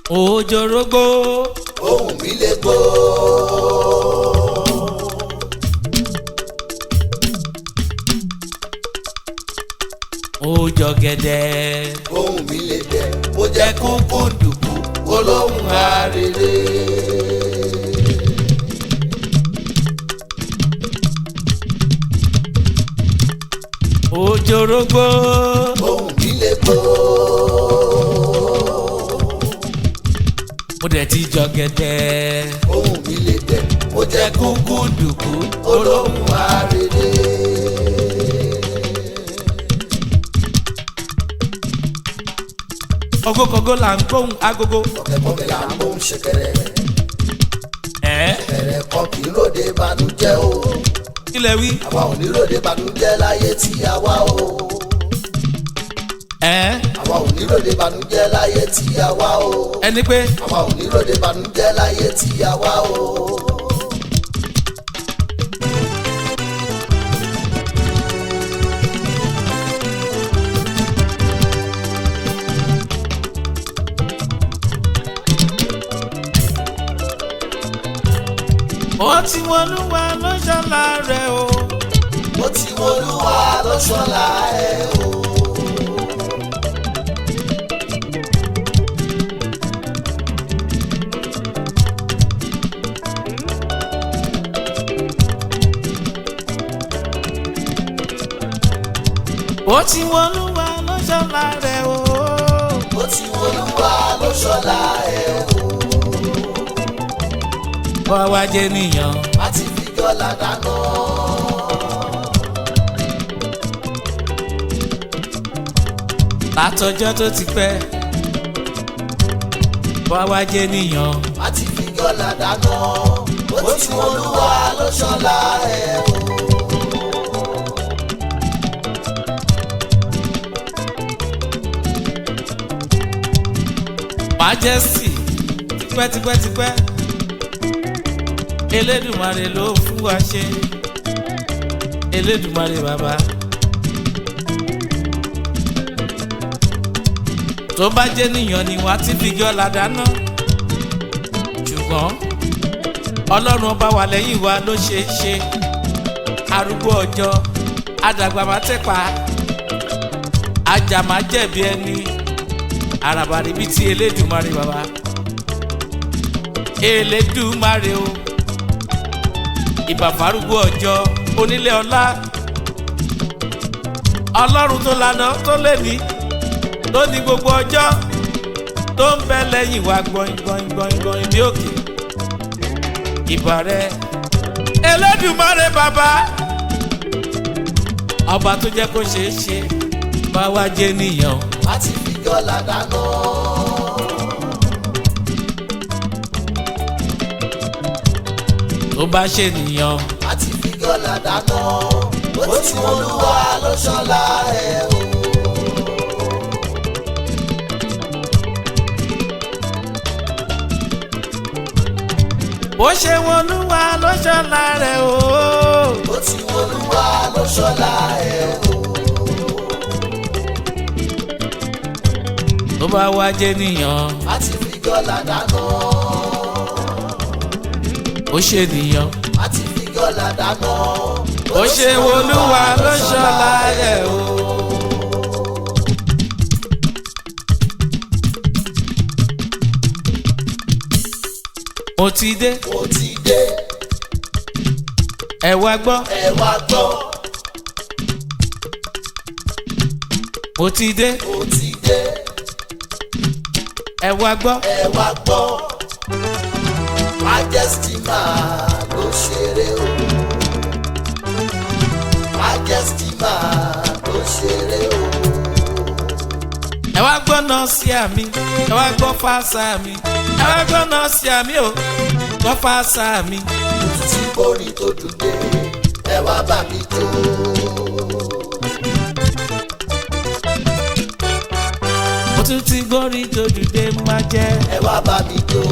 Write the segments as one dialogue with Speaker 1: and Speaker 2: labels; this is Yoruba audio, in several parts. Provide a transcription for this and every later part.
Speaker 1: òjòrógbó
Speaker 2: ohùn mi lè gbó.
Speaker 1: òjògẹ̀dẹ̀
Speaker 2: ohùn mi lè dẹ̀ mo jẹ́ kúkú dùkú olóhùn arére.
Speaker 1: òjòrógbó
Speaker 2: ohùn mi lè gbó.
Speaker 1: mo dẹ̀ ti jọ̀gẹ̀dẹ̀
Speaker 2: ohùn mi lè dẹ̀ mo jẹ́ kúkú dùkú olóhùn arére.
Speaker 1: ọgógógó là ń gbóhùn agogo.
Speaker 2: ọ̀kẹ́kọ̀ọ́kẹ́ là ń gbóhùn ṣẹ̀kẹ̀rẹ̀. ṣẹ̀kẹ̀rẹ̀ kan kì í ròde ìbànújẹ́ o.
Speaker 1: kílẹ̀ wí.
Speaker 2: àwa ò ní ròde ìbànújẹ́ láyé tí a wá o. àwa ò ní ròde ìbànújẹ́ láyé tí a wá o.
Speaker 1: ẹni pé.
Speaker 2: àwa ò ní ròde ìbànújẹ́ láyé tí a wá o.
Speaker 1: ó ti wọlúwa lọ́ṣọ́lá rẹ̀ o.
Speaker 2: ó ti wọlúwa lọ́ṣọ́lá ẹ̀ o.
Speaker 1: ó ti wọlúwa lọ́ṣọ́lá rẹ̀ o.
Speaker 2: ó ti wọlúwa lọ́ṣọ́lá ẹ̀ o.
Speaker 1: bọ́ wá jẹ́ nìyàn.
Speaker 2: a ti fi dọ́là dáná.
Speaker 1: látọjọ́ tó ti pẹ́. bọ́ wá jẹ́ nìyàn.
Speaker 2: a ti fi dọ́là dáná. ó ti wọlúwa lọ́ṣọ́lá ẹ̀ o.
Speaker 1: Majesty tipẹ́tipẹ́tipẹ́. Elédùmarè ló fún wa ṣe. Elédùmarè bàbá. tó bá jẹ́ níyàn ni wọ́n á ti fi gọ́lá dáná. ṣùgbọ́n ọlọ́run ọba wà lẹ́yìn wa ló ṣe é ṣe. arúgbó ọjọ́ àdàgbà máa tẹ́pa. ajá máa jẹ̀bi ẹni. àràbà ríbi tí Elédùmarè bàbá. Elédùmarè o. ìbà fárúgbó ọjọ́ onílé ọlá. ọlọ́run tó lànà tó lè ní tó ní gbogbo ọjọ́ tó ń bẹ lẹ́yìn wa gbọ̀ngbọ̀ngbọ̀ngbọ̀n bí òkè. ìbà rẹ Elédùmarè bàbá. ọba tó jẹ́ kó ṣeé ṣe bá wá jẹ́ níyàn.
Speaker 2: a ti fi dọ́là dáná.
Speaker 1: tó bá ṣe nìyàn.
Speaker 2: a ti fi dọ́là dáná. ó ti wọlúwa lọ́ṣọ́lá ẹ̀ o.
Speaker 1: bó ṣe wọlúwa lọ́ṣọ́lá rẹ̀ o.
Speaker 2: ó ti wọlúwa lọ́ṣọ́lá ẹ̀ o.
Speaker 1: tó bá wá jẹ́ níyàn.
Speaker 2: a ti fi dọ́là dáná.
Speaker 1: ó ṣe nìyàn.
Speaker 2: a ti fi dọ́là dáná.
Speaker 1: ó ṣe wọlúwa lọ́ṣọ́lá rẹ̀ o. mo ti dé.
Speaker 2: mo ti dé.
Speaker 1: ẹ wá gbọ́.
Speaker 2: ẹ wá gbọ́.
Speaker 1: mo ti dé.
Speaker 2: mo ti dé.
Speaker 1: ẹ wá gbọ́.
Speaker 2: ẹ wá gbọ́. Majesty máa ló ṣeré o. Majesty máa ló ṣeré o.
Speaker 1: ẹ wá gbọ́ náà sí àmì. ẹ wá gbọ́ fásá mi. ẹ wá gbọ́ náà sí àmì o. gbọ́ fásá mi.
Speaker 2: mo ti borí tó dùn dé. ẹ wá bá mi jó.
Speaker 1: mo tún ti gbórí dòdùdé máa jẹ́.
Speaker 2: ẹ wá bá mi jó.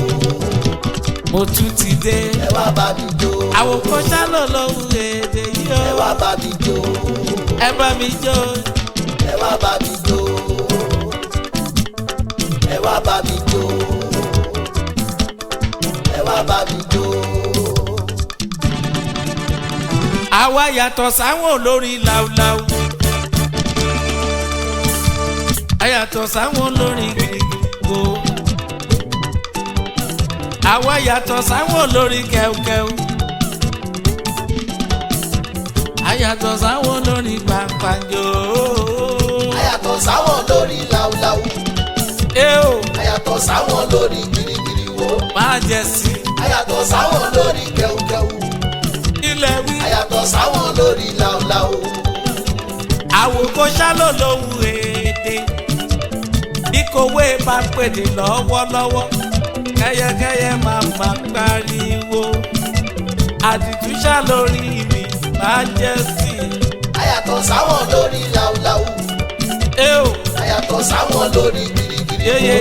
Speaker 1: mo tún ti dé.
Speaker 2: ẹ wá bá mi jó.
Speaker 1: àwòkọ́ ṣálọ̀ lọ́wọ́ èdè yìí o.
Speaker 2: ẹ wá bá mi jó.
Speaker 1: ẹ bá mi jó.
Speaker 2: ẹ wá bá mi jó. ẹ wá bá mi jó.
Speaker 1: àwa yàtọ̀ sáwọn olórin láúláú. A yàtọ̀ sáwọn olórin gidigbo. Àwa yàtọ̀ sáwọn olórin kẹ́ùkẹ́ù. A yàtọ̀ sáwọn olórin pàǹpàǹjò.
Speaker 2: A yàtọ̀ sáwọn olórin láúláú. A yàtọ̀ sáwọn olórin girigiri wo.
Speaker 1: Majesty.
Speaker 2: A yàtọ̀ sáwọn olórin kẹ́ùkẹ́ù.
Speaker 1: Ilẹ̀ wí.
Speaker 2: A yàtọ̀ sáwọn olórin láúláú.
Speaker 1: Àwòkọ́ ṣálò lóhùn èdè. Ìkòwé bá pèdè lọ́wọ́lọ́wọ́. Kẹ́yẹkẹ́yẹ máa pariwo. Àdìtú ṣàlórí mi Majesty.
Speaker 2: A yàtọ̀ sáwọn olórin láúláú. A yàtọ̀ sáwọn olórin girigiri wo.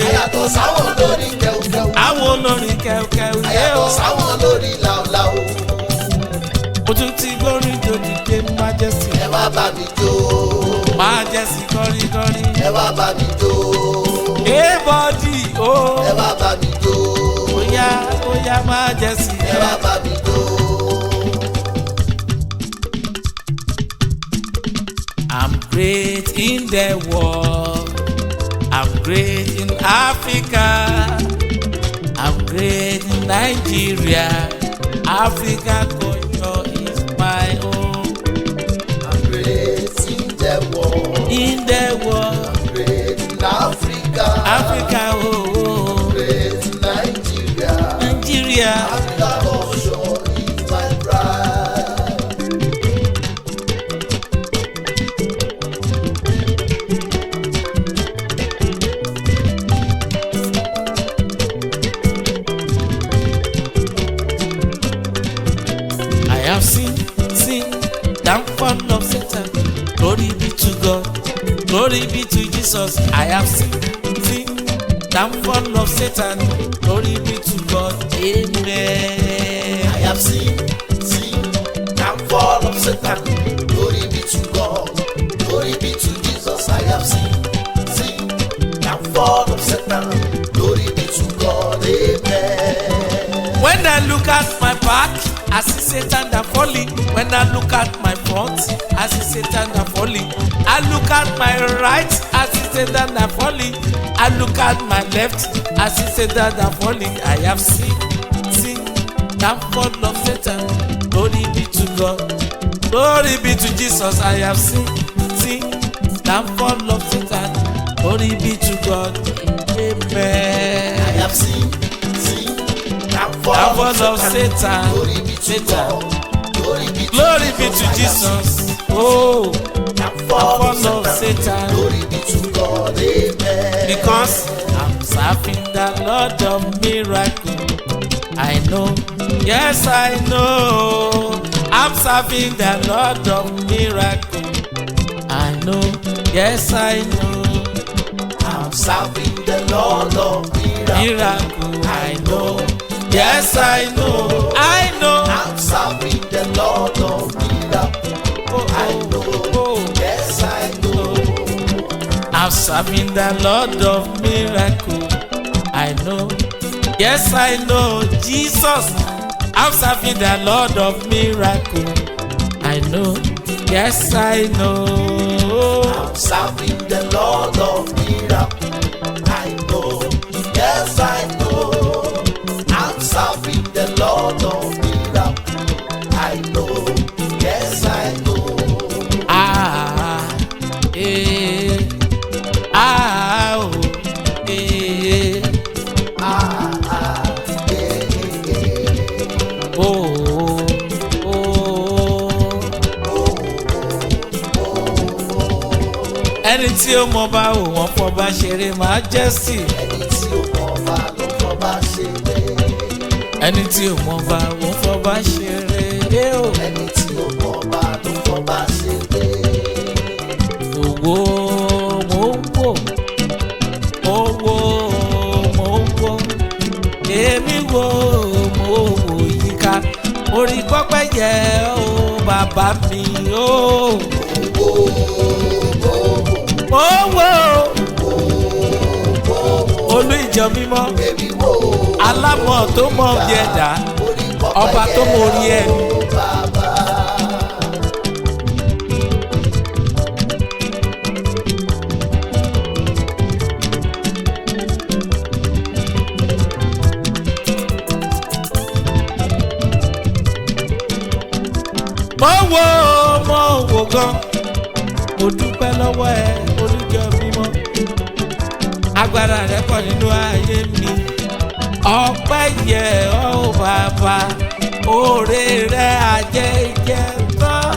Speaker 2: A yàtọ̀ sáwọn olórin kẹ́ùkẹ́ù.
Speaker 1: Àwọn olórin kẹ́ùkẹ́ù.
Speaker 2: A yàtọ̀ sáwọn olórin láúláú.
Speaker 1: Ojú ti gbórin dòdìdé Majesty.
Speaker 2: Ẹ wá bá mi jó.
Speaker 1: Majesty kọrin kọrin.
Speaker 2: Ẹ wá bá mi jó.
Speaker 1: Bọ́dì o.
Speaker 2: Ẹ wá bá mi jó.
Speaker 1: Oya oya Majesty.
Speaker 2: Ẹ wá bá mi jó.
Speaker 1: I'm great in the world. I'm great in Africa. I'm great in Nigeria. Africa culture is my own.
Speaker 2: I'm great in the world.
Speaker 1: In the world.
Speaker 2: I'm great in Africa.
Speaker 1: Africa, oh.
Speaker 2: Great in Nigeria.
Speaker 1: Nigeria.
Speaker 2: Africa culture is my pride.
Speaker 1: I have seen downfall of Satan. Glory be to God. Glory be to Jesus. I have seen downfall of Satan. Glory be to God. Amen.
Speaker 2: I have seen downfall of Satan. Glory be to God. Glory be to Jesus. I have seen downfall of Satan. Glory be to God. Amen.
Speaker 1: When I look at my back, I see Satan that falling. When I look at my front, I see Satan that falling. I look at my right, I see Satan that falling. I look at my left, I see Satan that falling. I have seen downfall of Satan. Glory be to God. Glory be to Jesus. I have seen downfall of Satan. Glory be to God. Amen.
Speaker 2: I have seen
Speaker 1: downfall of Satan.
Speaker 2: Glory be to God.
Speaker 1: Glory be to Jesus. Oh, downfall of Satan.
Speaker 2: Glory be to God. Amen.
Speaker 1: Because I'm serving the Lord of miracle. I know, yes I know. I'm serving the Lord of miracle. I know, yes I know.
Speaker 2: I'm serving the Lord of
Speaker 1: Miracle, I know. Yes I know. I know.
Speaker 2: I'm serving the Lord of miracle. I know. Yes I know.
Speaker 1: I'm serving the Lord of miracle. I know. Yes, I know. Jesus. I'm serving the Lord of miracle. I know. Yes, I know.
Speaker 2: I'm serving the Lord of miracle. I know. Yes, I know. I'm serving the Lord of miracle. I know. Yes, I know.
Speaker 1: Ẹni tí ó mọ bá ò wọ́n fọba ṣeré Majesty.
Speaker 2: Ẹni tí ó mọ bá ló fọba ṣeré.
Speaker 1: Ẹni tí ó mọ bá wọ́n fọba ṣeré.
Speaker 2: Ẹni tí ó mọ bá ló fọba ṣeré.
Speaker 1: Owó mo ń wò, owó mo ń wò, èmi wò mo wò yíká. Orí pọ́pẹ́ yẹ ó bàbá mi ó. Owó olú ìjọ mímọ́ alámọ̀ tó mọ̀ bí ẹ̀dá ọba tó mọ̀ orí ẹni wò gan mo dúpẹ́ lọ́wọ́ ẹ olùjọ mímọ́ agbára rẹ pọ̀ nínú ayé mi ọpẹ́ yẹ ọ́ bàbá oore rẹ àjẹ́ ìjẹ́ tán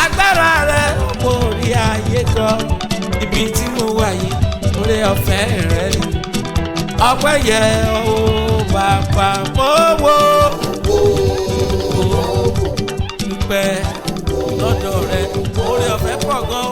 Speaker 1: agbára rẹ mo rí ayé gan ibi tí mo wà yìí oore ọ̀fẹ́ rẹ ni ọpẹ́ yẹ ọ́ bàbá mo wò dúpẹ́ lọ́dọ̀ rẹ oore ọ̀fẹ́ pọ̀ gan